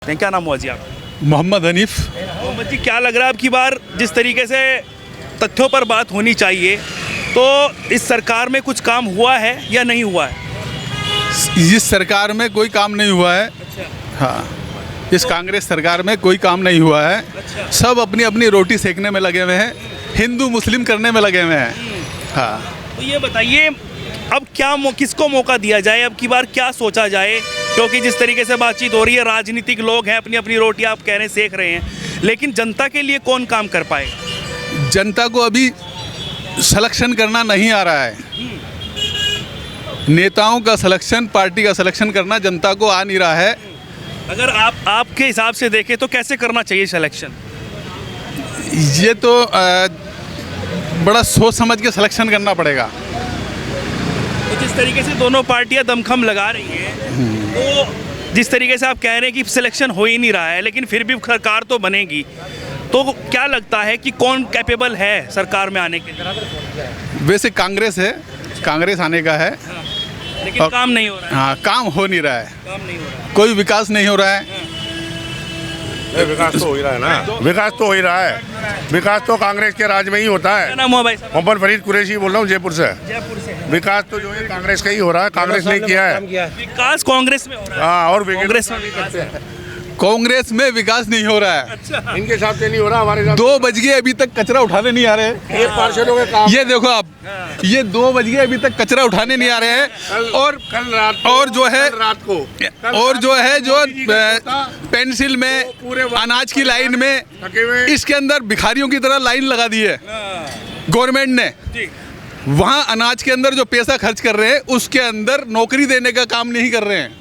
क्या नाम हुआ जी आप? मोहम्मद हनीफ। मोहम्मद जी, क्या लग रहा है अब की बार जिस तरीके से तथ्यों पर बात होनी चाहिए, तो इस सरकार में कुछ काम हुआ है या नहीं हुआ है? इस सरकार में कोई काम नहीं हुआ है। हाँ, इस कांग्रेस सरकार में कोई काम नहीं हुआ है। सब अपनी अपनी रोटी सेकने में लगे हुए हैं, हिंदू मुस्लिम करने में लगे हुए हैं। हाँ, तो ये बताइए अब क्या किसको मौका दिया जाए, अब की बार क्या सोचा जाए? क्योंकि जिस तरीके से बातचीत हो रही है, राजनीतिक लोग हैं, अपनी अपनी रोटी आप कह रहे हैं सेक रहे हैं, लेकिन जनता के लिए कौन काम कर पाएगा? जनता को अभी सिलेक्शन करना नहीं आ रहा है। नेताओं का सिलेक्शन, पार्टी का सिलेक्शन करना जनता को आ नहीं रहा है। अगर आपके हिसाब से देखें तो कैसे करना चाहिए सिलेक्शन? ये तो बड़ा सोच समझ के सिलेक्शन करना पड़ेगा। तो जिस तरीके से दोनों पार्टियां दमखम लगा रही हैं, तो जिस तरीके से आप कह रहे हैं कि सिलेक्शन हो ही नहीं रहा है, लेकिन फिर भी सरकार तो बनेगी, तो क्या लगता है कि कौन कैपेबल है सरकार में आने के लिए? वैसे कांग्रेस है, कांग्रेस आने का है। लेकिन काम नहीं हो रहा है। हाँ, काम हो नहीं रहा है, काम नहीं हो रहा है। कोई विकास नहीं हो रहा है। विकास तो हो ही रहा है ना, विकास तो हो ही रहा है। विकास तो कांग्रेस के राज में ही होता क्या है। नाम हुआ भाई साहब? मोहम्मद फरीद कुरैशी बोल रहा हूँ, जयपुर से। जयपुर से। विकास तो जो है कांग्रेस का ही हो रहा है, कांग्रेस ने किया है। विकास कांग्रेस में हो रहा है। हाँ, और कांग्रेस में विकास है। कांग्रेस में विकास नहीं हो रहा है। अच्छा। इनके हिसाब से नहीं हो रहा, हमारे हिसाब 2 बज गए अभी तक कचरा उठाने नहीं आ रहे। से। एक पार्षदों के काम। ये देखो आप, ये 2 बज गए अभी तक कचरा उठाने नहीं आ रहे हैं। और कल रात और जो है रात को और जो है जो पेंसिल में, अनाज की लाइन में, थके हुए इसके अंदर भिखारियों की तरह लाइन लगा दी है गवर्नमेंट ने। वहाँ अनाज के अंदर जो पैसा खर्च कर रहे हैं, उसके अंदर नौकरी देने का काम नहीं कर रहे हैं।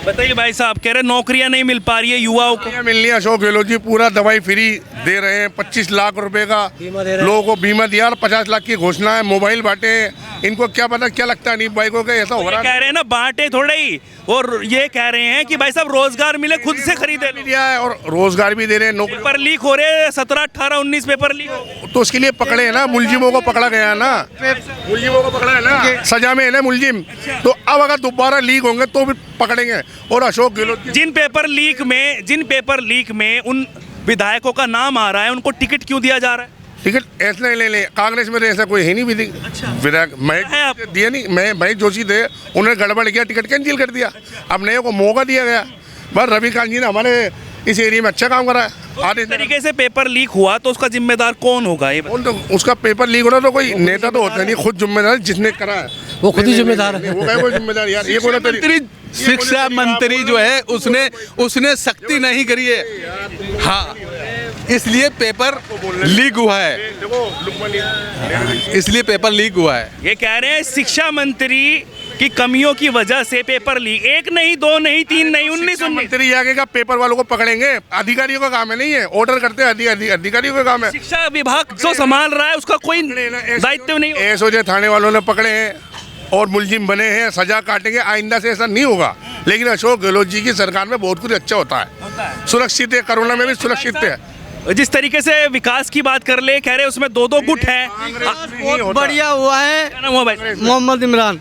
बताइए भाई साहब, कह रहे नौकरियां नहीं मिल पा रही है युवाओं को। मिलनी है। अशोक गहलोत जी पूरा दवाई फ्री दे रहे हैं, 25 लाख रुपए का लोगों को बीमा दिया, और 50 लाख की घोषणा है। मोबाइल बांटे, इनको क्या पता क्या लगता है नहीं भाई को, ऐसा हो रहा कह रहे हैं ना बांटे थोड़े ही, और ये कह रहे हैं कि भाई साहब रोजगार मिले, खुद से खरीदे लो। दिया है और रोजगार भी दे रहे हैं। नौकरी पेपर लीक हो रहे हैं, 17, 18, 19 पेपर लीक हो। तो उसके लिए पकड़े हैं ना, मुलजिमों को पकड़ा गया है ना, मुलजिमों को पकड़ा है ना, सजा में है ना मुलजिम। तो अब अगर दोबारा लीक होंगे तो भी पकड़ेंगे। और अशोक गहलोत जिन पेपर लीक में उन विधायकों का नाम आ रहा है, उनको टिकट क्यों दिया जा रहा है? टिकट ऐसे ले ले, कांग्रेस में तो ऐसा कोई है नहीं विधि। विधायक महेश दिया नहीं, महेश जोशी थे, उन्होंने गड़बड़ किया, टिकट कैंसिल कर दिया। अब नए को मौका दिया गया। बस रविकांत जी ने हमारे इस एरिया में अच्छा काम करा है। इस तरीके से पेपर लीक हुआ तो उसका जिम्मेदार कौन होगा? ये तो उसका पेपर लीक होना तो कोई नेता तो होता नहीं, खुद जिम्मेदार है, जिसने करा है वो खुद ही जिम्मेदार है। वो है कोई जिम्मेदार यार। ये कोई शिक्षा मंत्री जो है उसने सख्ती नहीं करी है। हाँ, इसलिए पेपर लीक हुआ है। इसलिए पेपर लीक हुआ है। ये कह रहे हैं शिक्षा मंत्री की कमियों की वजह से पेपर लीक। 1 नहीं, 2 नहीं, 3 नहीं, 19 मंत्री आगे का पेपर वालों को पकड़ेंगे। अधिकारियों का काम है, नहीं है ऑर्डर करते हैं, अधिकारियों का काम है। शिक्षा विभाग जो संभाल रहा है उसका कोई दायित्व नहीं। एसओजे थाने वालों ने पकड़े हैं और मुलजिम बने हैं, सजा काटेंगे। आइंदा से ऐसा नहीं होगा। लेकिन अशोक गहलोत जी की सरकार में बहुत कुछ अच्छा होता है, सुरक्षित है, कोरोना में भी सुरक्षित है। जिस तरीके से विकास की बात कर ले, कह रहे उसमें 2-2 गुट है। बहुत बढ़िया हुआ है। क्या नाम हुआ भाई? मोहम्मद इमरान।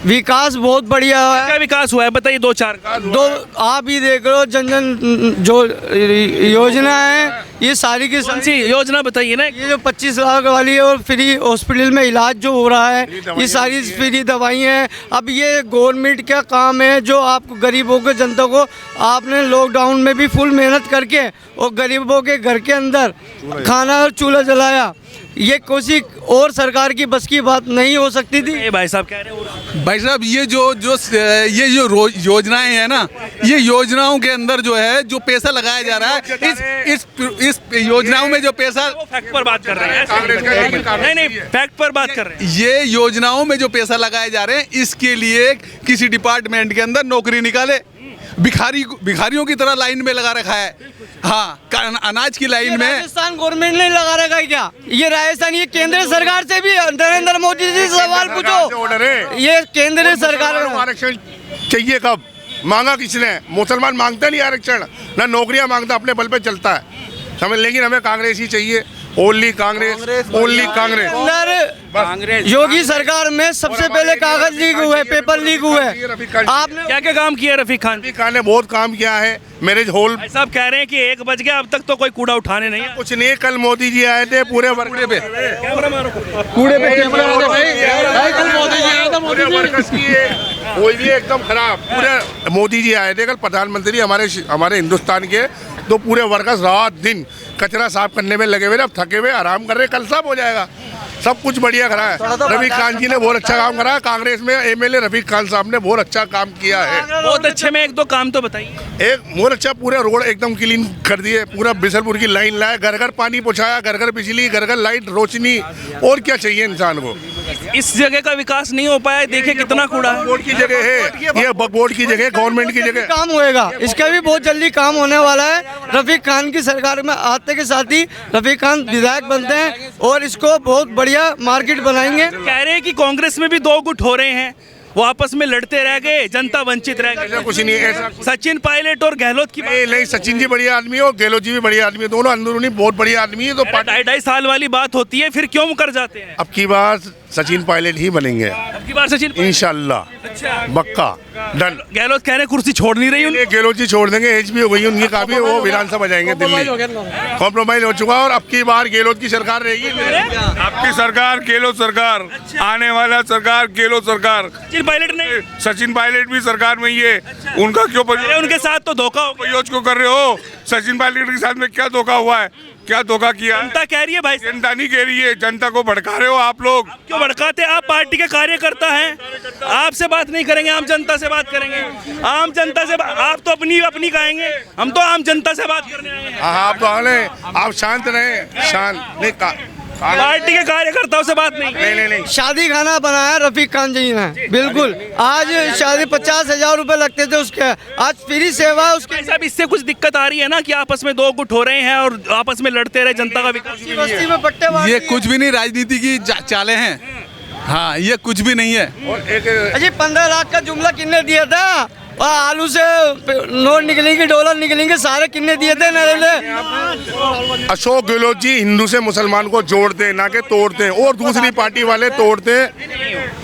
विकास बहुत बढ़िया हुआ है। क्या विकास हुआ है बताइए? 2-4 आप ही देख लो, जन जन जो योजना है, ये सारी की कौन सी योजना बताइए ना? ये जो 25 लाख वाली है, और फ्री हॉस्पिटल में इलाज जो हो रहा है, ये सारी फ्री दवाइयाँ हैं। अब ये गवर्नमेंट का काम है, जो आपको गरीबों के जनता को आपने लॉकडाउन में भी फुल मेहनत करके और गरीबों के घर के अंदर खाना और चूल्हा जलाया। ये कोई और सरकार की बस की बात नहीं हो सकती थी। भाई साहब कह रहे हैं भाई साहब, ये जो योजनाएं हैं ना, ये योजनाओं के अंदर जो है जो पैसा लगाया जा रहा है, इस योजनाओं में जो पैसा, फैक्ट पर बात कर रहे हैं। नहीं, फैक्ट पर बात कर रहे हैं। ये योजनाओं में जो पैसा लगाए जा रहे हैं, इसके लिए किसी डिपार्टमेंट के अंदर नौकरी निकाले। भिखारियों की तरह लाइन में लगा रखा है। हाँ, अनाज की लाइन में। राजस्थान गवर्नमेंट ने लगा रखा है क्या? ये राजस्थान, ये केंद्र सरकार से भी नरेंद्र मोदी जी से सवाल पूछो। ये केंद्र सरकार आरक्षण चाहिए कब मांगा किसने? मुसलमान मांगता नहीं आरक्षण, ना नौकरियां मांगता, अपने बल पे चलता है समझ। लेकिन हमें कांग्रेस ही चाहिए, ओनली कांग्रेस, ओनली कांग्रेस। अंदर योगी सरकार में सबसे पहले कागज लीक हुए, पेपर लीक हुए। आपने क्या क्या काम किया रफीक खान? रफीक खान ने बहुत काम किया है। मैरिज हॉल भाई साहब कह रहे हैं कि 1 बज गया, अब तक तो कोई कूड़ा उठाने नहीं आया। कुछ नहीं, कल मोदी जी आए थे पूरे वर्कर्स पे, कैमरा मारो। कूड़े पे कैमरा लगा भाई, कल मोदी जी आए थे, पूरे वर्कर्स की कोई भी एकदम खराब। पूरे मोदी जी आए थे कल, प्रधानमंत्री हमारे हिंदुस्तान के, तो पूरे वर्कर्स रात दिन कचरा साफ करने में लगे हुए, अब थके हुए आराम कर रहे, कल साफ हो जाएगा। सब कुछ बढ़िया करा है। रफीक खान जी ने बहुत अच्छा काम करा है। कांग्रेस में एमएलए रफीक खान साहब ने बहुत अच्छा काम किया है। बहुत अच्छे में 1-2 काम तो बताइए। एक बहुत अच्छा, पूरे रोड एकदम क्लीन कर दिए, पूरा बिसलपुर की लाइन लाया, घर घर पानी पहुंचाया, घर घर बिजली, घर घर लाइट, रोशनी, और क्या चाहिए इंसान को। इस जगह का विकास नहीं हो पाया, देखिए कितना कूड़ा है। बोर्ड की जगह है ये, बोर्ड की जगह, गवर्नमेंट की जगह काम होएगा, इसका भी बहुत जल्दी काम होने वाला है। रफीक खान की सरकार में आते के साथ ही रफीक खान विधायक बनते हैं और इसको बहुत बढ़िया मार्केट बनाएंगे। कह रहे हैं कि कांग्रेस में भी 2 गुट हो रहे हैं, वो आपस में लड़ते रह गए, जनता वंचित रह ऐसा गई। कुछ नहीं है। ऐसा सचिन पायलट और गहलोत की बात, नहीं, सचिन जी बढ़िया आदमी है और गहलोत जी भी बढ़िया आदमी है, दोनों अंदरूनी बहुत बढ़िया आदमी है। तो 2.5 साल वाली बात होती है, फिर क्यों मुकर जाते हैं? अब की बार सचिन पायलट ही बनेंगे अब की बार सचिन। इंशाल्लाह, अच्छा, पक्का डन। गहलोत कह रहे हैं कुर्सी छोड़ नहीं रही उन्हें। ये गहलोत जी छोड़ देंगे, एज भी हो गई उनकी काफी, वो विधानसभा जाएंगे दिल्ली, कॉम्प्रोमाइज हो चुका है, और अब की बार गहलोत की सरकार रहेगी। आपकी सरकार, गहलोत सरकार, आने वाला सरकार गहलोत सरकार। सचिन पायलट नहीं, सचिन पायलट भी सरकार में ही है, उनका क्यों अरे उनके साथ तो धोखा हो गया। प्रयोग क्यों कर रहे हो? सचिन पायलट के साथ में क्या धोखा हुआ है? क्या धोखा किया है? जनता कह रही है भाई। जनता नहीं कह रही है, जनता को भड़का रहे हो आप लोग। क्यों भड़काते? आप पार्टी के कार्यकर्ता हैं, आपसे बात नहीं करेंगे, आम जनता से बात करेंगे। आम जनता से आप तो अपनी कहेंगे, हम तो आम जनता से बात करने आए हैं। हाँ, आप तो आने, आप शांत रहे, शांत नहीं, पार्टी के कार्यकर्ताओं से बात नहीं। नहीं। शादी खाना बनाया रफीक खान जी ने, बिल्कुल। आज शादी 50,000 रुपए लगते थे उसके, आज फ्री सेवा है उसकी। भाई साहब इससे कुछ दिक्कत आ रही है ना कि आपस में 2 गुट हो रहे हैं और आपस में लड़ते रहे, जनता का विकास। बस्ती में पट्टे बांट ये दिए। कुछ भी नहीं, राजनीति की चालें हैं। हाँ, ये कुछ भी नहीं है। और एक अजी 15 लाख का जुमला किन्ने दिया था? और आलू से नोट निकलेंगे, डॉलर निकलेंगे, सारे किन्ने दिए थे नरेंद्र? अशोक गहलोत जी हिंदू से मुसलमान को जोड़ते हैं, ना कि तोड़ते हैं, और दूसरी पार्टी वाले तोड़ते हैं।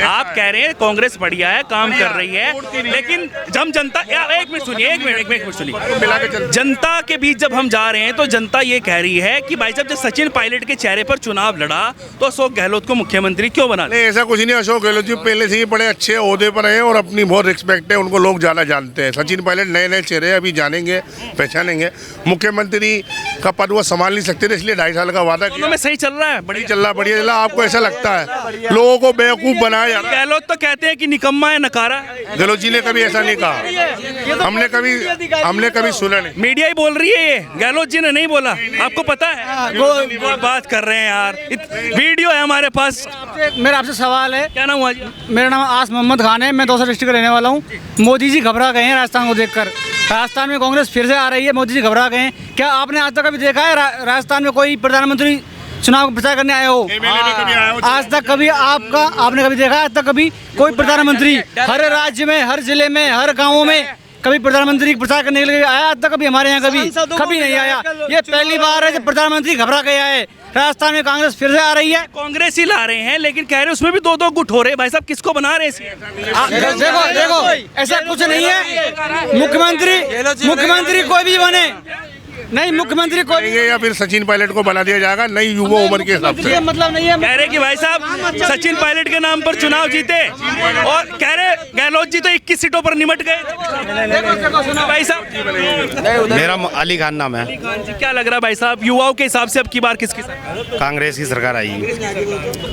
आप कह रहे हैं कांग्रेस बढ़िया है, काम कर रही है, लेकिन जब जनता, एक मिनट सुनिए, एक मिनट सुनिए। जनता के बीच जब हम जा रहे हैं तो जनता ये कह रही है कि भाई साहब जब सचिन पायलट के चेहरे पर चुनाव लड़ा तो अशोक गहलोत को मुख्यमंत्री क्यों बना? नहीं, ऐसा कुछ नहीं। अशोक गहलोत जी पहले से ही बड़े अच्छे ओहदे पर हैं और अपनी बहुत रिस्पेक्ट है, उनको लोग ज्यादा जानते हैं। सचिन पायलट नए चेहरे अभी जानेंगे, पहचानेंगे। मुख्यमंत्री का पद वो संभाल नहीं सकते थे, इसलिए 2.5 साल का वादा दोनों में सही चल रहा है, बढ़िया चल रहा, बढ़िया चल रहा। आपको ऐसा लगता है लोगों को बेवकूफ बनाया जा रहा है? गहलोत तो कहते हैं कि निकम्मा है, नकारा है। गहलोत जी ने कभी ऐसा नहीं कहा, हमने कभी सुना नहीं। मीडिया ही बोल रही है, ये गहलोत जी ने नहीं बोला, आपको पता है? वो बात कर रहे हैं यार, वीडियो है हमारे पास। मेरा आपसे सवाल है, क्या नाम हुआ जी? मेरा नाम आस मोहम्मद खान है, मैं 200 डिस्ट्रिक्ट का रहने वाला हूँ। मोदी जी घबरा गए हैं राजस्थान को देखकर। राजस्थान में कांग्रेस फिर से आ रही है, मोदी जी घबरा गए हैं। क्या आपने आज तक कभी देखा है राजस्थान में कोई प्रधानमंत्री चुनाव प्रचार करने आए हो? आज तक कभी आपने कभी देखा है आज तक कभी कोई प्रधानमंत्री हर राज्य में, हर जिले में, हर गाँव में कभी प्रधानमंत्री प्रचार करने के लिए आया? आज तक कभी हमारे यहाँ कभी नहीं आया। ये पहली बार है जब प्रधानमंत्री घबरा गया है। राजस्थान में कांग्रेस फिर से आ रही है। कांग्रेस ही ला रहे हैं, लेकिन कह रहे हैं उसमें भी 2 गुट हो रहे हैं। भाई साहब किसको बना रहे हैं? देखो ऐसा कुछ नहीं है। मुख्यमंत्री कोई भी बने, नहीं मुख्यमंत्री को या फिर सचिन पायलट को बना दिया जाएगा नई युवा उम्र के हिसाब से। मतलब नहीं है। कह रहे कि भाई साहब सचिन पायलट के नाम पर चुनाव जीते और कह रहे गहलोत जी तो 21 सीटों पर निमट गए। भाई साहब मेरा अली खान नाम है। अली खान जी, क्या लग रहा है भाई साहब युवाओं के हिसाब से अब की बार किसकी सरकार? कांग्रेस की सरकार आई,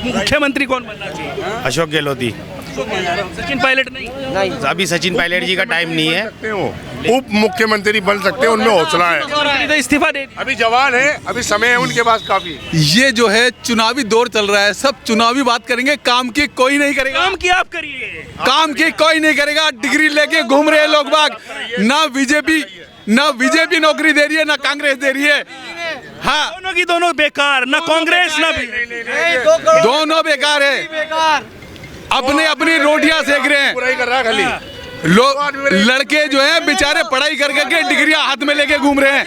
मुख्यमंत्री कौन बनना चाहिए? अशोक गहलोत ही। सचिन पायलट नहीं? अभी सचिन पायलट जी का टाइम नहीं है। उप मुख्यमंत्री बन सकते हैं, उनमें हौसला है। तो इस्तीफा दे। अभी जवान है, अभी समय है उनके पास काफी। ये जो है चुनावी दौर चल रहा है, सब चुनावी बात करेंगे, काम की कोई नहीं करेगा। काम की आप करिए, काम की कोई नहीं करेगा। डिग्री लेके घूम रहे हैं लोग बाग, ना बीजेपी नौकरी दे रही है, ना कांग्रेस दे रही है। हाँ, दोनों की दोनों बेकार, ना कांग्रेस ना भी। दोनों बेकार है। अपने अपनी रोटियां सेक रहे हैं। बुराई कर रहा है खाली। लोग लड़के जो हैं बेचारे पढ़ाई कर करके डिग्रियां हाथ में लेके घूम रहे हैं।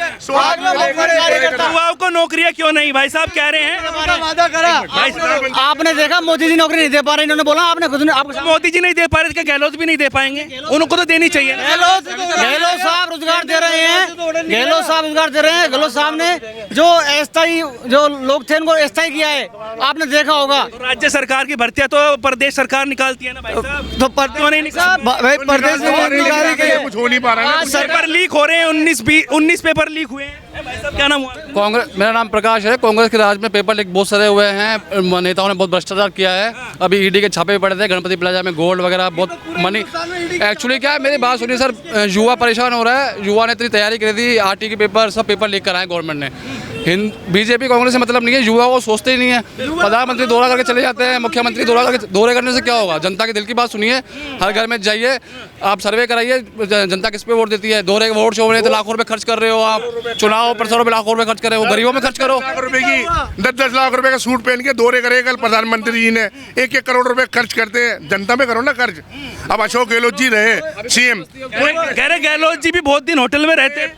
युवाओं को नौकरियां क्यों नहीं, भाई साहब कह रहे हैं। वादा करा भाई साहब, आपने देखा मोदी जी नौकरी नहीं दे पा रहे, इन्होंने बोला आपने खुद ने आपको मोदी जी नहीं दे पा रहे, क्या गहलोत भी नहीं दे पाएंगे? उनको तो देनी चाहिए। गहलोत साहब रोजगार दे रहे हैं, गहलोत साहब रोजगार दे रहे हैं। गहलोत साहब ने जो अस्थायी जो लोग थे उनको अस्थायी किया है, आपने देखा होगा। राज्य सरकार की भर्तियां तो प्रदेश सरकार निकालती है ना भाई साहब, तो क्यों नहीं निकाल? भाई प्रदेश में निकाली गई कुछ हो नहीं पा रहा है। पेपर लीक हो रहे हैं, 19 पेपर लीक हुए हैं। भाई साहब क्या नाम हुआ? कांग्रेस, मेरा नाम प्रकाश है। कांग्रेस के राज में पेपर लीक बहुत सारे हुए हैं, नेताओं ने बहुत भ्रष्टाचार किया है। अभी ईडी के छापे पड़े थे गणपति प्लाजा में, गोल्ड वगैरह बहुत मनी। एक्चुअली क्या है, मेरी बात सुनिए सर, युवा परेशान हो रहा है। युवा ने इतनी तैयारी करी थी, आरटी के पेपर सब पेपर लीक कराए गवर्नमेंट ने। बीजेपी कांग्रेस से मतलब नहीं है, युवा को सोचते ही नहीं है। प्रधानमंत्री दौरा करके चले जाते हैं, मुख्यमंत्री दौरे करने से क्या होगा? जनता के दिल की बात सुनिए, हर घर में जाइए, आप सर्वे कराइए, जनता किस पे वोट देती है। दौरे के वोट शो होने तो लाखों रुपए खर्च कर रहे हो आप, चुनाव प्रचारों में लाखों रुपए खर्च कर रहे हो, गरीबों में खर्च करो। लाख रुपए की 10-10 लाख रुपए का सूट पहन के दौरे करे कल प्रधानमंत्री जी ने, 1-1 करोड़ रुपए खर्च करते हैं, जनता में करो ना खर्च। अब अशोक गहलोत जी रहे सीएम, कह रहे गहलोत जी भी बहुत दिन होटल में रहते हैं।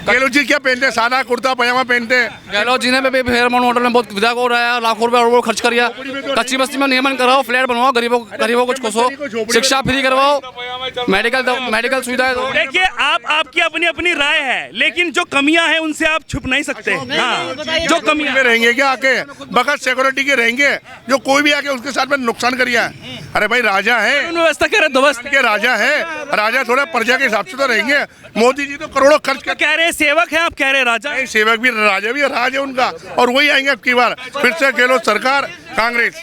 गहलोत जी क्या पहनते हैं? सादा कुर्ता पजामा पहनते हैं। गहलोत जी ने भी फेयरमाउंट होटल में बहुत विदा को रहा, लाखों रुपए खर्च कर दिया। कच्ची बस्ती में नियमन कराओ, फ्लैट बनवाओ, गरीबों को खोसो, शिक्षा फ्री करवाओ, मेडिकल सुविधाएं दो। देखिए, आपकी अपनी राय है, लेकिन जो कमियां हैं उनसे आप छुप नहीं सकते। हाँ, जो कमियां में रहेंगे क्या आके बगैर सिक्योरिटी के रहेंगे, जो कोई भी आके उसके साथ में नुकसान करिए। अरे भाई राजा है, व्यवस्था कह रहे ध्वस्त के राजा है, राजा थोड़ा प्रजा के हिसाब से तो रहेंगे। मोदी जी तो करोड़ों खर्च कर, कह रहे हैं सेवक है, आप कह रहे हैं राजा। नहीं, सेवक भी राजा भी राज है उनका, और वही आएंगे अब की बार फिर से गहलोत सरकार, कांग्रेस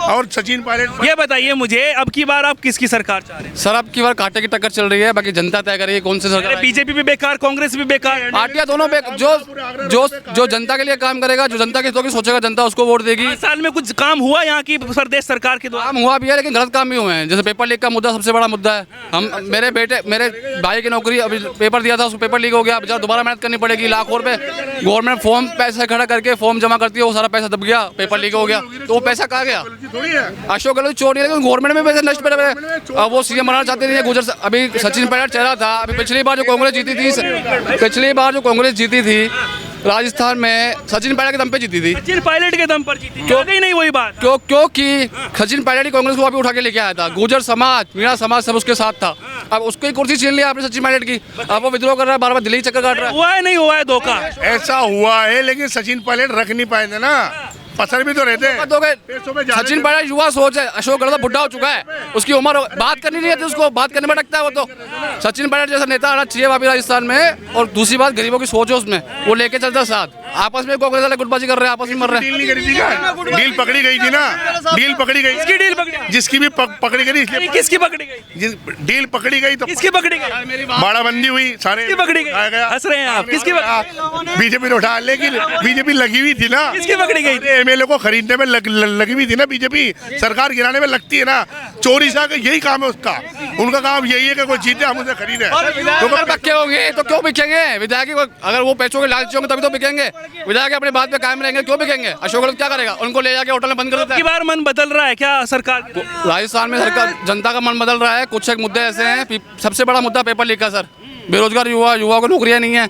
और सचिन पायलट। ये बताइए मुझे, अब की बार आप किसकी सरकार चाह रहे हैं? सर अब की बार कांटे की टक्कर चल रही है, बाकी जनता तय करेगी कौन सी सरकार। बीजेपी भी बेकार, कांग्रेस भी बेकार, पार्टियां दोनों जो जनता के लिए काम करेगा, जो जनता के हितों की सोचेगा, जनता उसको वोट देगी। 5 साल में कुछ काम हुआ यहाँ की प्रदेश सरकार के द्वारा? काम हुआ भी है, लेकिन गलत काम भी हुए हैं। जैसे पेपर लीक का मुद्दा सबसे बड़ा मुद्दा है। मेरे भाई की नौकरी, अभी पेपर दिया था, उसको पेपर लीक हो गया, बेचारा दोबारा मेहनत करनी पड़ेगी, लाखों रुपए गवर्नमेंट फॉर्म पैसा खड़ा करके फॉर्म जमा करती है, वो सारा पैसा दब गया, पेपर लीक हो गया, तो वो पैसा कहाँ गया? अशोक गहलोत चोर नहीं है, लेकिन गवर्नमेंट में पैसे नष्ट पड़े हुए। अब वो सीएम बनाना चाहते नहीं है। गुजर अभी सचिन पायलट चेहरा था, अभी पिछली बार जो कांग्रेस जीती थी राजस्थान में, सचिन पायलट के दम पे जीती थी। सचिन पायलट के दम पर जीती, क्यों नहीं वही बात? क्योंकि सचिन पायलट ही कांग्रेस को अभी उठा के लेके आया था। गुजर समाज, मीणा समाज सब उसके साथ था। अब उसको ही कुर्सी छीन लिया आपने सचिन पायलट की, अब वो विद्रोह कर रहा है, बार-बार दिल्ली चक्कर काट रहा है। हुआ है नहीं हुआ है धोखा? ऐसा हुआ है, लेकिन सचिन पायलट रख नहीं पाए थे ना, पसर भी तो रहते हैं। सचिन पायलट युवा सोच है, अशोक गहलोत बुढ़ा हो चुका है, उसकी उम्र बात करनी नहीं आती उसको, बात करने में अटकता है वो तो। सचिन पायलट जैसा नेता आना चाहिए वापस राजस्थान में। और दूसरी बात, गरीबों की सोच है उसमें, वो लेके चलता साथ। आपस में कांग्रेस वाले गुटबाजी कर रहे हैं, आपस में मर रहे हैं। डील पकड़ी गई थी ना, डील पकड़ी गई, किसकी डील पकड़ी? जिसकी भी पकड़ी गई, इसलिए किसकी पकड़ी गई? डील पकड़ी गई तो किसकी पकड़ी गई? बाड़ाबंदी हुई, सारे किसकी पकड़ी गई? हंस रहे हैं आप, किसकी बीजेपी ने उठा, लेकिन बीजेपी लगी हुई थी ना। किसकी पकड़ी गई? एमएलए को खरीदने में लगी हुई थी ना बीजेपी, सरकार गिराने में लगती है ना। चोरी सा यही काम है उसका, उनका काम यही है कि कोई जीते हम उसे खरीदे। तो पक्के होंगे तो क्यों बिकेंगे विधायक? अगर वो पैसों के लालची होंगे तभी तो बिकेंगे। विधायक अपने बात पे कायम रहेंगे, क्यों बिकेंगे? अशोक गहलोत क्या करेगा? उनको ले जाके होटल में बंद कर देता है। बार मन बदल रहा है क्या सरकार? राजस्थान में सरकार, जनता का मन बदल रहा है। कुछ एक मुद्दे ऐसे हैं, सबसे बड़ा मुद्दा पेपर लीक का सर। बेरोजगार युवा को नौकरियां नहीं है,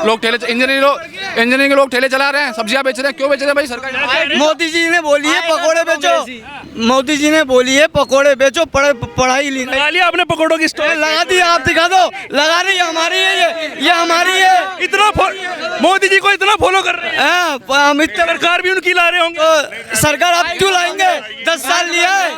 लोग ठेले, इंजीनियरिंग के लोग ठेले चला रहे हैं, सब्जियां बेच रहे हैं, क्यों बेच रहे हैं भाई? सरकार मोदी जी ने बोली है पकोड़े बेचो, मोदी जी ने बोली है पकोड़े बेचो, पढ़ाई लिखाई। लगा लिया आपने पकौड़ों की स्टोर? लगा दिया, आप दिखा दो। लगा रही है, हमारी है ये हमारी है। इतना मोदी जी को इतना फॉलो कर रहे हैं, हम इतना सरकार भी उनकी ला रहे होंगे। सरकार आप क्यों लाएंगे? 10 साल लिया है,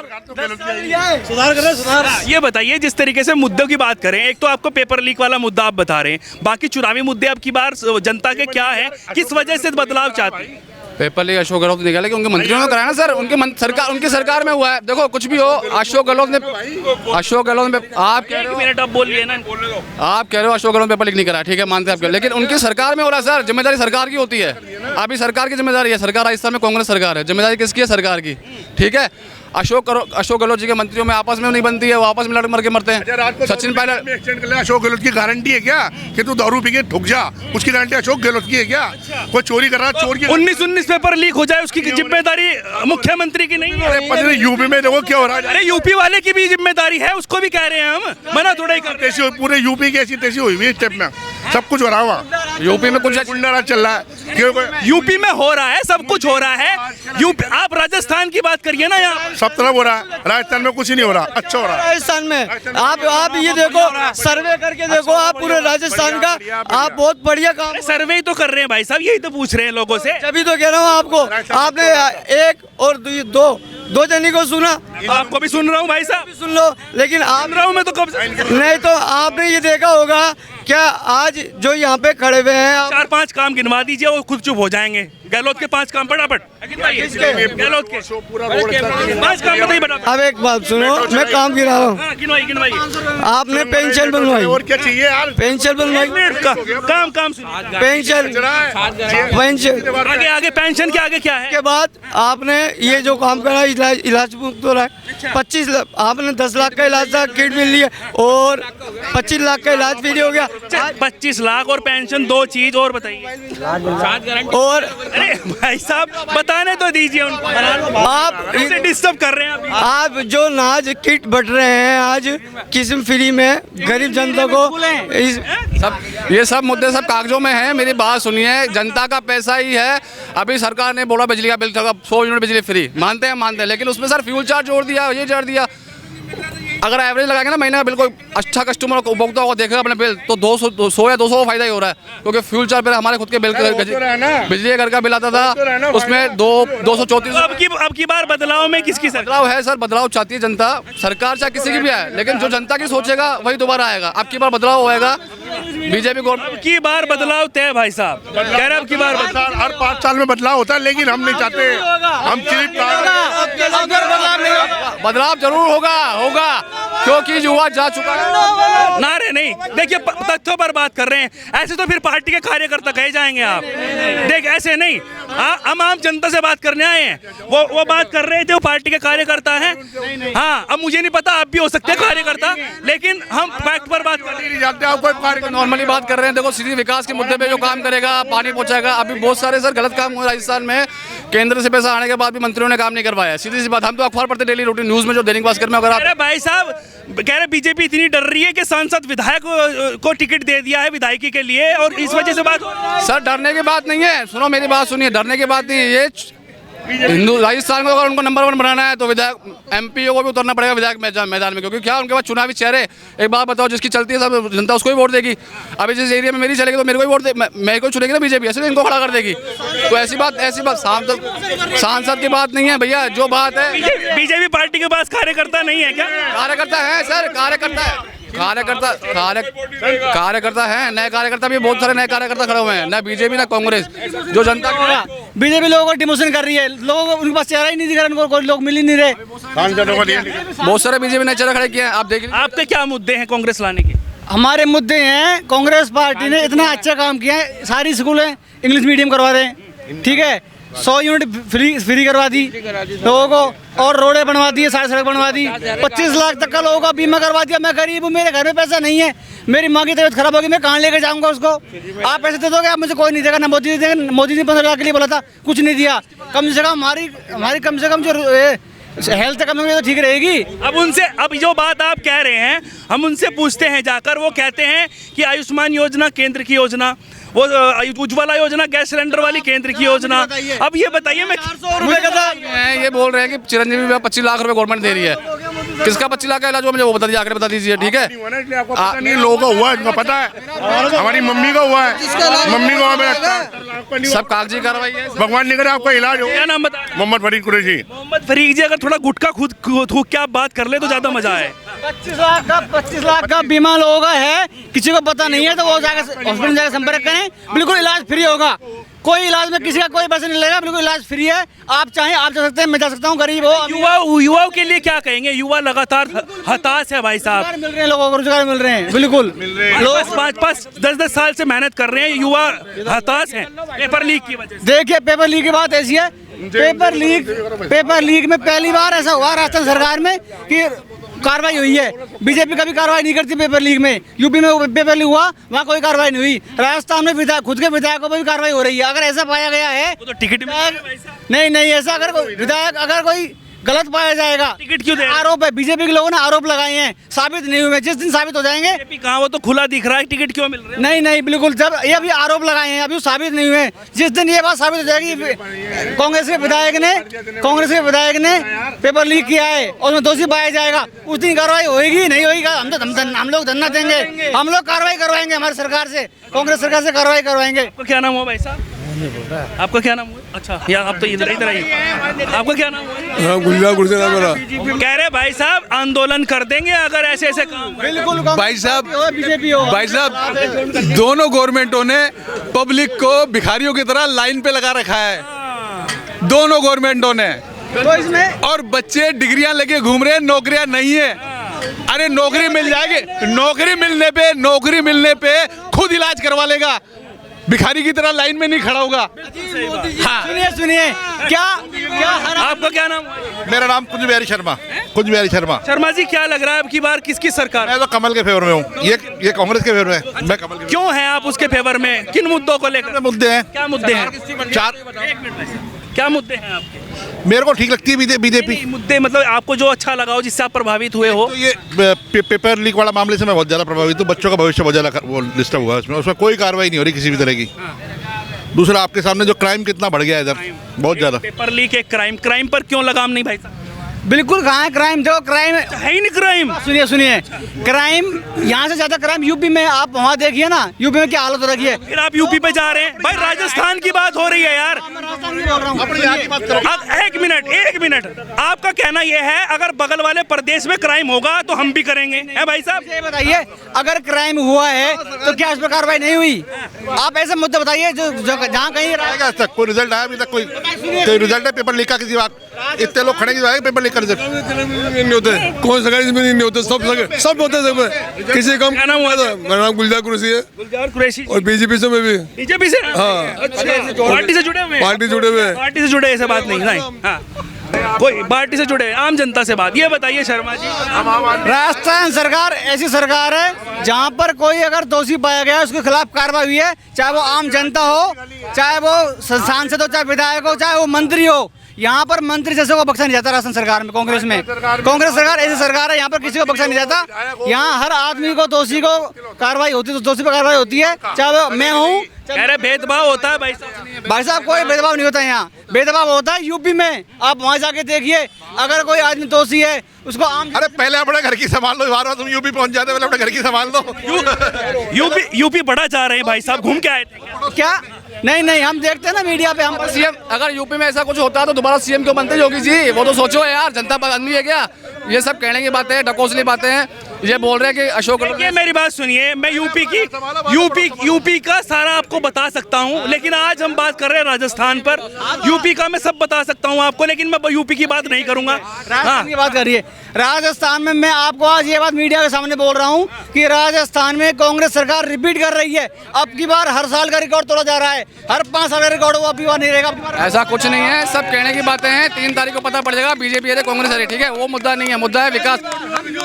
सुधार करें, सुधार। ये बताइए, जिस तरीके से मुद्दों की बात करें, एक तो आपको पेपर लीक वाला मुद्दा आप बता रहे हैं, बाकी चुनावी मुद्दे अब की बार जनता के क्या है, किस वजह से बदलाव चाहते हैं? पेपर लीक अशोक गहलोत ने निकाला कि उनके मंत्रियों ने कराया ना सर, उनकी सरकार में हुआ है। देखो कुछ भी हो, अशोक गहलोत ने आप कह रहे हो, मिनट आप बोलिए ना। आप कह रहे हो अशोक गहलोत पेपर लीक नहीं करा, ठीक है मानते हैं आपके, लेकिन उनकी सरकार में हो रहा है सर। जिम्मेदारी सरकार की होती है, अभी सरकार की जिम्मेदारी है। सरकार राजस्थान में कांग्रेस सरकार है, जिम्मेदारी किसकी है? सरकार की, ठीक है। अशोक गहलोत जी के मंत्रियों में आपस में नहीं बनती है, वो आपस में लड़ मर के मरते अच्छा, रात को हैं। सचिन पायलट एक्सीडेंट कर लिया, अशोक गहलोत की गारंटी है क्या कि तू दारू पी के ठुक जा? उसकी गारंटी अशोक गहलोत की है क्या? कोई चोरी कर रहा, चोर की 19 पेपर लीक हो जाए उसकी जिम्मेदारी मुख्यमंत्री की नहीं है। अरे यूपी में देखो क्या हो रहा है। अरे यूपी वाले की भी जिम्मेदारी है, उसको भी कह रहे हैं हम, मना थोड़ा ही करते तेजी पूरे यूपी की ऐसी तेजी हुई हुई स्टेप में सब कुछ हो रहा है वहाँ। यूपी में कुछ गुंडाराज चल रहा है क्यों? यूपी में हो रहा है, सब कुछ हो रहा है। यूपी, आप राजस्थान की बात करिए ना, यहाँ सब तरफ हो रहा है, राजस्थान में कुछ नहीं हो रहा, अच्छा हो रहा है। राजस्थान में आप ये देखो, सर्वे करके देखो आप पूरे राजस्थान का, आप बहुत बढ़िया काम। सर्वे ही तो कर रहे हैं भाई साहब, यही तो पूछ रहे हैं लोगों से। तभी तो कह रहा हूँ आपको, आपने एक और दो जनी को सुना, आपको भी सुन रहा हूँ भाई साहब, सुन लो, लेकिन आप सुन रहा हूँ मैं तो कब से। नहीं तो आपने ये देखा होगा क्या आज जो यहाँ पे खड़े हुए हैं आप, 4-5 काम गिनवा दीजिए, वो खुद चुप हो जाएंगे। गहलोत के 5 काम फटाफट गहलोत के 5 काम बताइए फटाफट। अब एक बात सुनो, मैं काम गिरा रहा हूँ। हाँ, गिनवाइए। आपने पेंशन बनवाई, और क्या चाहिए यार? पेंशन बनवाई, काम सुनिए। पेंशन आगे पेंशन के आगे क्या है? के बाद आपने ये जो काम करा, इलाज मुफ्त हो रहा है। 25 लाख, आपने 10 लाख का इलाज का किट मिल रही है और 25 लाख का इलाज फ्री हो गया। 25 लाख और पेंशन, 2 चीज और बताइए। और अरे भाई साहब बताने तो दीजिए उनको, आप इसे डिस्टर्ब कर रहे हैं अभी। आप जो नाज किट बट रहे हैं आज किस्म फ्री में गरीब जनता को, ये सब मुद्दे सब कागजों में हैं। मेरी बात सुनिए, जनता का पैसा ही है। अभी सरकार ने बोला बिजली का बिल 100 यूनिट बिजली फ्री, मानते हैं, लेकिन उसमें सर फ्यूल चार्ज जोड़ दिया, ये जोड़ दिया। अगर एवरेज लगाएंगे ना महीना, बिल्कुल अच्छा कस्टमर उपभोक्ता को देखेगा अपने बिल, तो 200 या 200 फायदा ही हो रहा है, क्योंकि फ्यूल चार्ज पर हमारे खुद के बिल, बिजली के घर का बिल आता था, उसमें 234। अब की बार बदलाव में किसकी सरकार बदलाव है सर, बदलाव चाहती है जनता, सरकार चाहे किसी की भी आए, लेकिन जो जनता की सोचेगा वही दोबारा आएगा। अब की बार बदलाव होएगा, बीजेपी गवर्नमेंट की बार बदलाव तय भाई साहब कह रहे अब की बार हर 5 साल में बदलाव होता है, लेकिन हम नहीं चाहते, हम सिर्फ बदलाव जरूर होगा क्योंकि युवा जा चुका है। नारे नहीं, देखिए तथ्यों पर बात कर रहे हैं, ऐसे तो फिर पार्टी के कार्यकर्ता कहे जाएंगे आप। देख ऐसे नहीं, हम आम जनता से बात करने आए हैं, वो बात कर रहे थे, वो पार्टी के कार्यकर्ता हैं। हाँ, अब मुझे नहीं पता, आप भी हो सकते हैं कार्यकर्ता, लेकिन हम फैक्ट पर बात कर रहे हैं, नॉर्मली बात कर रहे हैं। देखो सीधी विकास के मुद्दे पे जो काम करेगा, पानी पहुंचाएगा। अभी बहुत सारे सर गलत काम हुए राजस्थान में, केंद्र से पैसा आने के बाद भी मंत्रियों ने काम नहीं करवाया। सीधी सी बात, हम तो अखबार पढ़ते डेली रूटीन न्यूज में, जो दैनिक भास्कर में अगर आप। भाई साहब कह रहे बीजेपी इतनी डर रही है कि सांसद विधायक को टिकट दे दिया है विधायकी के लिए, और इस वजह से बात। सर डरने की बात नहीं है, सुनो मेरी बात सुनिए, डरने की बात नहीं है। ये हिंदू राजस्थान को अगर उनको नंबर 1 बनाना है तो विधायक एमपीओ को भी उतरना पड़ेगा विधायक मैदान में, क्योंकि क्या उनके पास चुनावी चेहरे। एक बात बताओ, जिसकी चलती है सब जनता उसको ही वोट देगी। अभी जिस एरिया में मेरी चलेगी तो मेरे को ही वोट दे, मेरे को चुनेगी ना बीजेपी, ऐसे इनको खड़ा कर देगी। तो ऐसी बात सांसद की बात नहीं है भैया, जो बात है। बीजेपी पार्टी के पास कार्यकर्ता नहीं है क्या? कार्यकर्ता है सर, कार्यकर्ता है, नए कार्यकर्ता भी बहुत सारे नए कार्यकर्ता खड़े हुए हैं, ना बीजेपी ना कांग्रेस, जो जनता को। बीजेपी लोगों को डिमोशन कर रही है, लोगों को उनके पास चेहरा ही नहीं दिख रहा, उनको कोई लोग मिल ही नहीं रहे। बहुत सारे बीजेपी ने चेहरा खड़े किए हैं, आप देख लीजिए। आपके क्या मुद्दे हैं कांग्रेस लाने के? हमारे मुद्दे हैं, कांग्रेस पार्टी ने इतना अच्छा काम किया है, सारी स्कूलें इंग्लिश मीडियम करवा रहे हैं, ठीक है, 100 यूनिट फ्री करवा दी लोगों को, और रोडें बनवा दी, सारी सड़क बनवा दी, 25 लाख तक का लोगों का बीमा करवा दिया। मैं गरीब हूँ, मेरे घर में पैसा नहीं है, मेरी माँ की तबीयत खराब होगी, मैं कहाँ लेकर जाऊँगा उसको? आप पैसे दे दोगे? आप मुझे कोई नहीं देगा, ना मोदी देगा। मोदी ने 15 लाख के लिए बोला था, कुछ नहीं दिया। कम से कम हमारी कम से कम जो हेल्थ कम तो ठीक रहेगी। अब जो बात आप कह रहे हैं, हम उनसे पूछते हैं जाकर, वो कहते हैं कि आयुष्मान योजना केंद्र की योजना, वो उज्ज्वला योजना गैस सिलेंडर वाली केंद्र की योजना। अब ये बताइए, मैं 400 रुपए का था, ये बोल रहे हैं कि चिरंजीवी में 25 लाख रुपए गवर्नमेंट दे रही है। किसका 25 लाख का इलाज हुआ मुझे वो बता दीजिए, आकर बता दीजिए, ठीक है? नहीं, लोगों का हुआ है, इनको पता है, हमारी मम्मी का हुआ है, मम्मी को सब कागजी कार्रवाई है। भगवान नहीं करे आपका इलाज हो। क्या नाम बता? मोहम्मद फरीद कुरैशी। मोहम्मद फरीद जी, अगर थोड़ा गुटखा खुद थूक के आप बात कर ले तो ज्यादा मजा आए। 25 लाख का बीमा लोगों का है, किसी को पता नहीं है तो वो जाकर हॉस्पिटल जाकर संपर्क करें, बिल्कुल इलाज फ्री होगा। कोई इलाज में किसी का कोई पैसा नहीं लगेगा, बिल्कुल इलाज फ्री है। आप चाहें आप जा सकते हैं, मैं जा सकता हूँ, गरीब हो। युवाओं के लिए क्या कहेंगे? युवा लगातार हताश है भाई साहब, मिल रहे हैं, लोगों को रोजगार मिल रहे हैं, बिल्कुल लोग 5-5, 10-10 साल से मेहनत कर रहे हैं, युवा हताश हैं पेपर लीक की वजह से। देखिए पेपर लीक की बात ऐसी है, पेपर लीक में पहली बार ऐसा हुआ राजस्थान सरकार में कि कार्रवाई हुई है। बीजेपी कभी कार्रवाई नहीं करती पेपर लीक में। यूपी में पेपर लीक हुआ, वहाँ कोई कार्रवाई नहीं हुई। राजस्थान में विधायक, खुद के विधायकों पर भी कार्रवाई हो रही है। अगर ऐसा पाया गया है वो तो टिकट नहीं, ऐसा अगर कोई विधायक अगर कोई गलत पाया जाएगा, टिकट क्यों दे? आरोप है, बीजेपी के लोगों ने आरोप लगाए हैं, साबित नहीं हुए। जिस दिन साबित हो जाएंगे, बीजेपी कहाँ, वो तो खुला दिख रहा है, टिकट क्यों मिल रहा है? नहीं बिल्कुल, जब ये अभी आरोप लगाए हैं, अभी साबित नहीं हुए। जिस दिन ये बात साबित हो जाएगी, कांग्रेस के विधायक ने पेपर लीक किया है और उसमें दोषी पाया जाएगा, उस दिन कार्रवाई होगी नहीं होगी? हम लोग धरना देंगे, हम लोग कार्रवाई करवाएंगे हमारी सरकार से, कांग्रेस सरकार से कार्रवाई करवाएंगे। आपका क्या नाम हुआ भाई साहब? आपका क्या नाम हुआ? अच्छा, यार आप तो इधर आइए। आपका क्या नाम हुआ? गुलजार कह रहे भाई साहब आंदोलन कर देंगे अगर ऐसे ऐसे काम। बिल्कुल भाई साहब, बीजेपी हो। भाई साहब, दोनों गवर्नमेंटों ने पब्लिक को भिखारियों की तरह लाइन पे लगा रखा है, दोनों गवर्नमेंटों ने। तो इसमें और बच्चे डिग्रियां लेके घूम रहे हैं, नौकरियां नहीं है। अरे नौकरी मिल जाएगी, नौकरी मिलने पे खुद इलाज करवा लेगा, भिखारी की तरह लाइन में नहीं खड़ा होगा। हाँ। सुनिए क्या आपका क्या नाम हुआ? मेरा नाम कुंज बिहारी शर्मा। शर्मा जी, क्या लग रहा है अब की बार किसकी सरकार? मैं तो कमल के फेवर में हूँ, ये कांग्रेस के फेवर में है। मैं कमल के। क्यों है आप उसके फेवर में? किन मुद्दों को लेकर मुद्दे हैं? क्या मुद्दे हैं? चार। क्या मुद्दे हैं आपके? मेरे को ठीक लगती है बीजेपी। मुद्दे मतलब आपको जो अच्छा लगा हो, जिससे आप प्रभावित हुए हो? तो ये पेपर लीक वाला मामले से मैं बहुत ज़्यादा प्रभावित हूँ। बच्चों का भविष्य बहुत ज़्यादा वो डिस्टर्ब हुआ है उसमें कोई कार्रवाई नहीं हो रही किसी भी तरह की। दूसरा, आपके सामने जो क्राइम कितना बढ़ गया है इधर, बहुत ज़्यादा। पेपर लीक एक क्राइम पर क्यों लगाम नहीं भाई साहब? बिल्कुल, कहाँ है क्राइम? जो क्राइम है ही नहीं क्राइम। सुनिए क्राइम यहाँ से ज्यादा क्राइम यूपी में। आप वहाँ देखिए ना, यूपी में क्या हालत हो रखी है। फिर आप यूपी पे जा रहे हैं भाई, राजस्थान की बात हो रही है यार। एक मिनट, आपका कहना यह है अगर बगल वाले प्रदेश में क्राइम होगा तो हम भी करेंगे, है भाई साहब? ये बताइए, अगर क्राइम हुआ है तो क्या इस पर कार्रवाई नहीं हुई? आप ऐसे मुद्दे बताइए जो जहाँ कहीं कोई रिजल्ट आया अभी तक? कोई रिजल्ट है पेपर लीक का? किसी बात इतने लोग खड़े पेपर लीक कर नहीं होते, कौन सा नहीं होते, सब होते सब। किसी काम क्या नाम हुआ था? मेरा नाम गुलजार कुरैशी है। गुलजार कुरैशी। और बीजेपी से मैं भी। बीजेपी से? हाँ। अच्छा, पार्टी से जुड़े हुए हैं? पार्टी से जुड़े ऐसा बात नहीं। हाँ, कोई पार्टी से जुड़े, आम जनता से बात। ये बताइए शर्मा जी, राजस्थान सरकार ऐसी सरकार है जहाँ पर कोई अगर दोषी पाया गया उसके खिलाफ कार्रवाई हुई है, चाहे वो आम जनता हो, चाहे वो सांसद हो, चाहे विधायक हो, चाहे वो मंत्री हो। यहाँ पर मंत्री जैसे को बख्शा नहीं जाता राजस्थान सरकार में। कांग्रेस सरकार ऐसी सरकार है, यहाँ पर किसी को बख्शा नहीं जाता। यहाँ हर आदमी को, दोषी को कार्रवाई होती है, दोषी पर कार्रवाई होती है, चाहे वो मैं हूँ। अरे भेदभाव होता है भाई साहब, कोई भेदभाव नहीं होता। यहाँ भेदभाव होता है यूपी में। आप वहाँ जाके देखिए, अगर कोई आदमी दोषी है उसको आम। अरे पहले अपने घर की संभाल लो, बार बार तुम यूपी पहुंच जाते, पहले अपने घर की संभाल लो। यूपी बड़ा जा रहे हैं भाई साहब, घूम के आए थे क्या? नहीं, हम देखते हैं ना मीडिया पे। हम सीएम, अगर यूपी में ऐसा कुछ होता है तो दोबारा सीएम क्यों बनते योगी जी? वो तो सोचो यार, जनता आदमी है क्या? ये सब कहने की बातें हैं, ढकोसली बातें हैं। ये बोल रहे हैं कि अशोक, ये मेरी बात सुनिए, मैं यूपी का सारा आपको बता सकता हूँ, लेकिन आज हम बात कर रहे हैं राजस्थान पर। यूपी का मैं सब बता सकता हूँ आपको, लेकिन मैं यूपी की बात नहीं करूंगा। राजस्थान की बात करिए। राजस्थान में मैं आपको आज ये बात मीडिया के सामने बोल रहा हूँ कि राजस्थान में कांग्रेस सरकार रिपीट कर रही है। अब की बार हर साल का रिकॉर्ड तोड़ा जा रहा है, हर 5 साल का रिकॉर्ड वो अब की बार नहीं रहेगा। ऐसा कुछ नहीं है, सब कहने की बातें हैं। 3 तारीख को पता पड़ जाएगा बीजेपी है कांग्रेस है, ठीक है? वो मुद्दा नहीं है, मुद्दा है विकास।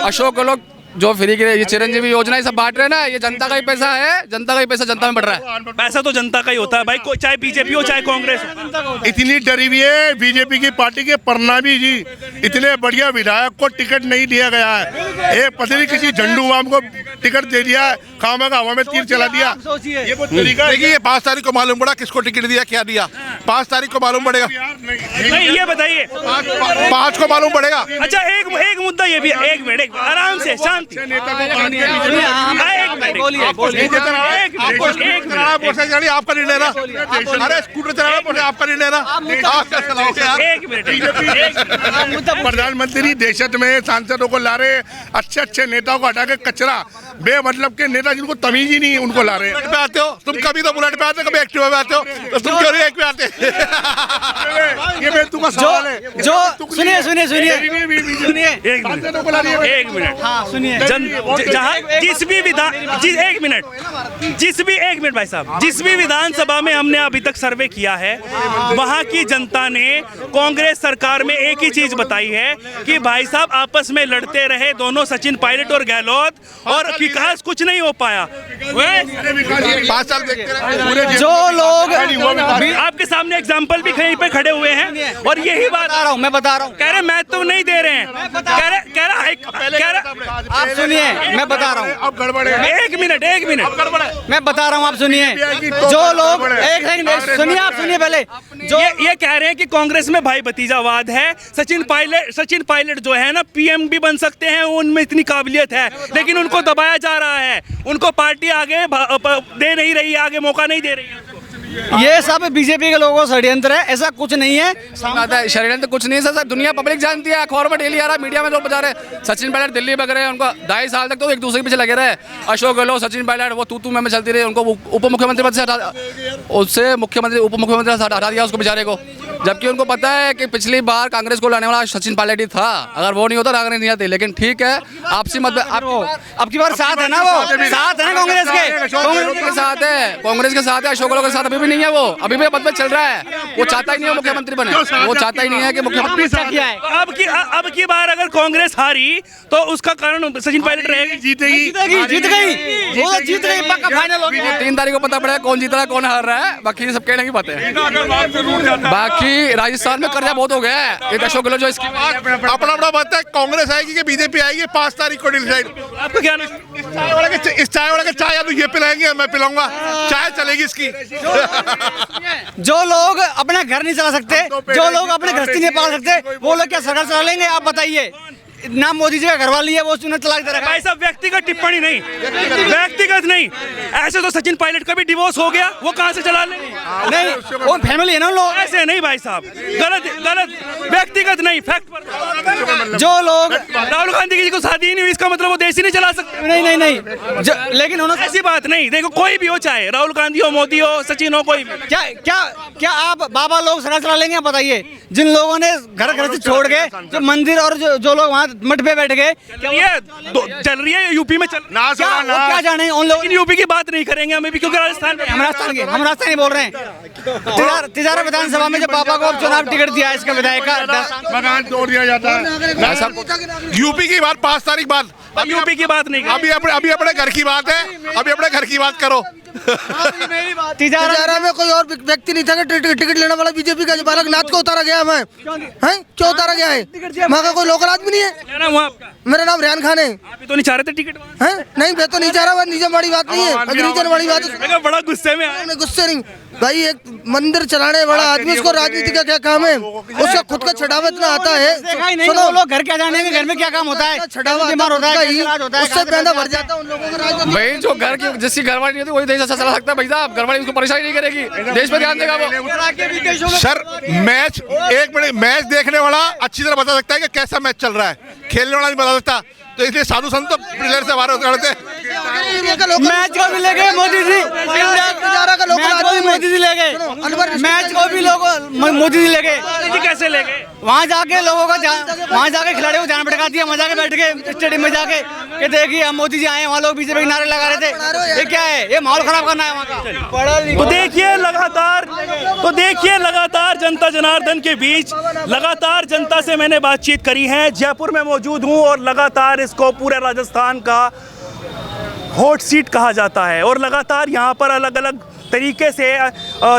अशोक गहलोत जो फ्री के ये चिरंजीवी योजना ये सब बांट रहे हैं ना, ये जनता का ही पैसा है, जनता का ही पैसा जनता में बढ़ रहा है। पैसा तो जनता का ही होता है भाई, चाहे बीजेपी हो चाहे कांग्रेस हो। इतनी डरी हुई है बीजेपी की पार्टी के परनामी जी, इतने बढ़िया विधायक को टिकट नहीं दिया गया है। एक पता नहीं किसी झंडू वाम को टिकट दे दिया, खामा का हवा में तीर चला दिया। ये वो तरीका। देखिए 5 तारीख को मालूम पड़ा किसको टिकट दिया, क्या दिया। 5 तारीख को मालूम पड़ेगा। नहीं, ये बताइए 5 को मालूम पड़ेगा। अच्छा, एक मुद्दा ये भी, एक मिनट आराम से, शांति। नेता को आपका निर्णय ना, अरे स्कूटर चलाना आपका निर्णय ना। प्रधानमंत्री देशत में सांसदों को ला रहे, अच्छे नेताओं को हटा के कचरा बेमतलब के नेता जिनको तमीज ही नहीं उनको ला रहे। पे आते हो तुम, कभी तो बुलेट पे आते हो, कभी एक्टिवा पे आते हो, तो तुम क्यों नहीं एक पे आते? ये बेतु का सवाल है। जो सुनिए सुनिए सुनिए सुनिए एक मिनट हाँ सुनिए जहाँ एक मिनट भाई साहब, जिस भी विधानसभा में हमने अभी तक सर्वे किया है वहाँ की जनता ने कांग्रेस सरकार में एक ही चीज बताई है कि भाई साहब आपस में लड़ते रहे दोनों, सचिन पायलट और गहलोत, और विकास कुछ नहीं हो पाया। 5 साल देखते रहे। जो लोग आपके सामने एग्जाम्पल भी कहीं पे खड़े हुए हैं और यही बात मैं बता रहा हूँ कह रहे मैं तो नहीं दे रहे हैं, कह रहा आप सुनिए मैं बता रहा हूँ। अब गड़बड़ है। एक मिनट मैं बता रहा हूँ, आप सुनिए। जो लोग एक सेकंड सुनिए, आप सुनिए पहले। जो ये कह रहे हैं कि कांग्रेस में भाई भतीजावाद है, सचिन पायलट जो है ना पीएम भी बन सकते हैं, उनमें इतनी काबिलियत है, लेकिन उनको दबाया जा रहा है, उनको पार्टी आगे दे नहीं रही है, आगे मौका नहीं दे रही है। ये सब बीजेपी के लोगों का षड्यंत्र है, ऐसा कुछ नहीं है। षड्यंत्र कुछ नहीं है सर, दुनिया पब्लिक जानती है, अखबार में डेली आ रहा है, मीडिया में लोग बता रहे हैं। सचिन पायलट दिल्ली में गए हैं, उनको 2.5 साल तक तो एक दूसरे के पीछे लगे रहे। अशोक गहलोत, सचिन पायलट वो तू में चलती रही, उनको उप मुख्यमंत्री पद से उससे मुख्यमंत्री उप मुख्यमंत्री हटा दिया उसको बेचारे को, जबकि उनको पता है कि पिछली बार कांग्रेस को लाने वाला सचिन पायलट ही था, अगर वो नहीं होता कांग्रेस नहीं आती। लेकिन ठीक है, आपसी मत अब की बार साथ है ना, वो साथ है ना कांग्रेस के साथ है, अशोक गहलोत के साथ अभी भी नहीं है, वो अभी भी पद पे चल रहा है। वो चाहता ही नहीं है मुख्यमंत्री बने, वो चाहता ही नहीं है कि मुख्यमंत्री किया है। अब की बार अगर कांग्रेस हारी तो उसका कारण सचिन पायलट रहेगी, जीत गई पक्का फाइनल हो गया। 3 तारीख को पता पड़ेगा कौन जीत रहा है कौन हार रहा है, बाकी सब कहने की बात है। बाकी राजस्थान में कर्जा बहुत हो गया है, एक अशोक गहलोत जो इसकी अपना बात है, कांग्रेस आएगी कि बीजेपी आएगी 5 तारीख को डिसाइड। आपको क्या ना इस चाय वाले के चाय या तो ये पिलाएंगे, मैं पिलाऊंगा, चाय चलेगी इसकी। जो लोग अपना घर नहीं चला सकते, जो लोग अपने गृहस्थी नहीं पाल सकते, वो लोग क्या सरकार चला लेंगे? आप बताइए। ना मोदी जी का घर वाली है, वो चुनाव चला के रखा है। भाई साहब व्यक्तिगत टिप्पणी नहीं, व्यक्तिगत नहीं, ऐसे तो सचिन पायलट का भी डिवोर्स हो गया, वो कहाँ से चला ले? नहीं, वो फैमिली है ना लोग। ऐसे नहीं भाई साहब, गलत व्यक्तिगत नहीं, फैक्ट पर। जो लोग राहुल गांधी जी को शादी ही नहीं हुई, इसका मतलब वो देश ही नहीं चला सकते? नहीं, लेकिन उन्होंने ऐसी बात नहीं। देखो कोई भी हो, चाहे राहुल गांधी हो, मोदी हो, सचिन हो, कोई भी। क्या आप बाबा लोग सरकार चला लेंगे? आप बताइए। जिन लोगों ने घर से छोड़ के जो मंदिर और जो लोग वहाँ मठ पे बैठ गए, चल रही है यूपी में क्या जाने उन लोग। यूपी की बात नहीं करेंगे हमें भी, क्योंकि राजस्थान में हम राजस्थान बोल रहे हैं। तिजारा विधानसभा में जब बाबा को चुनाव टिकट दिया इसका विधायक का मकान तोड़ दिया जाता है। यूपी की बात 5 तारीख बाद, अब यूपी की बात नहीं, अभी अपने घर की बात है, अभी अपने घर की बात करो। तिजारा में कोई और व्यक्ति नहीं था कि टिकट लेने वाला बीजेपी का। बालकनाथ को उतारा गया है, क्यों उतारा गया है? वहाँ का कोई लोकल आदमी नहीं है। मेरा नाम रेहान खान है। आप तो नहीं चाह रहे थे टिकट? नहीं, मैं तो नहीं चाह रहा, निजम वाली बात नहीं है, रीजन वाली बात है। बड़ा गुस्से में गुस्से नहीं भाई, एक मंदिर चलाने वाला आदमी, उसको राजनीति का क्या काम है? उसका खुद का छठावा इतना आता है। सुनो, लोग घर क्या जानेंगे, घर में क्या काम होता है? छठावा बीमार होता है, उससे पैदा भर जाता है उन लोगों का। राजनीति भाई जो घर की जिसकी घरवाली नहीं होती वही देश अच्छा चला सकता है। भाई साहब घरवाली उसको परेशानी नहीं करेगी, देश पे ध्यान देगा वो। सर मैच देखने वाला अच्छी तरह बता सकता है कि कैसा मैच चल रहा है, खेलने वाला नहीं बता सकता। तो इसलिए साधु संत तो प्लेयर से बाहर होते हैं। मैच को भी ले गए मोदी जी, मोदी जी ले गए मैच को भी, लोगों मोदी जी ले गए। कैसे ले गए? वहाँ जाके लोगों का वहाँ जाके खिलाड़ियों को जान भड़का दिया, मजा के बैठ के स्टेडियम में जाके कि देखिए हम मोदी जी आए, वहाँ लोग बीजेपी के नारे लगा रहे थे। ये क्या है? ये माहौल खराब करना है वहाँ का। तो देखिए लगातार जनता जनार्दन के बीच लगातार जनता से मैंने बातचीत करी है। जयपुर में मौजूद हूँ और लगातार इसको पूरे राजस्थान का हॉट सीट कहा जाता है और लगातार यहाँ पर अलग अलग तरीके से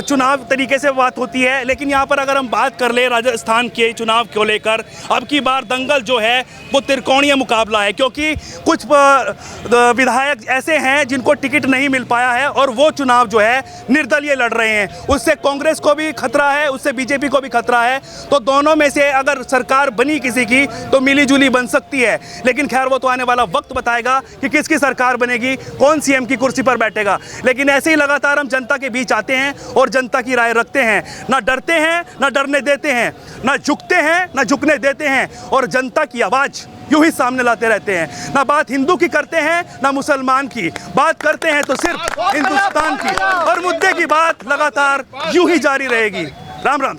चुनाव तरीके से बात होती है। लेकिन यहाँ पर अगर हम बात कर ले राजस्थान के चुनाव को लेकर, अब की बार दंगल जो है वो त्रिकोणीय मुकाबला है, क्योंकि कुछ विधायक ऐसे हैं जिनको टिकट नहीं मिल पाया है और वो चुनाव जो है निर्दलीय लड़ रहे हैं। उससे कांग्रेस को भी खतरा है, उससे बीजेपी को भी खतरा है। तो दोनों में से अगर सरकार बनी किसी की तो मिली जुली बन सकती है, लेकिन खैर वो तो आने वाला वक्त बताएगा कि किसकी सरकार बनेगी, कौन सीएम की कुर्सी पर बैठेगा। लेकिन ऐसे ही लगातार हम जनता के बीच आते हैं और जनता की राय रखते हैं। ना डरते हैं, ना डरने देते हैं, ना झुकते हैं, ना झुकने देते हैं और जनता की आवाज़ यूं ही सामने लाते रहते हैं। ना बात हिंदू की करते हैं, ना मुसलमान की, बात करते हैं तो सिर्फ हिंदुस्तान की, और मुद्दे की बात लगातार यूं ही जारी रहेगी। राम राम।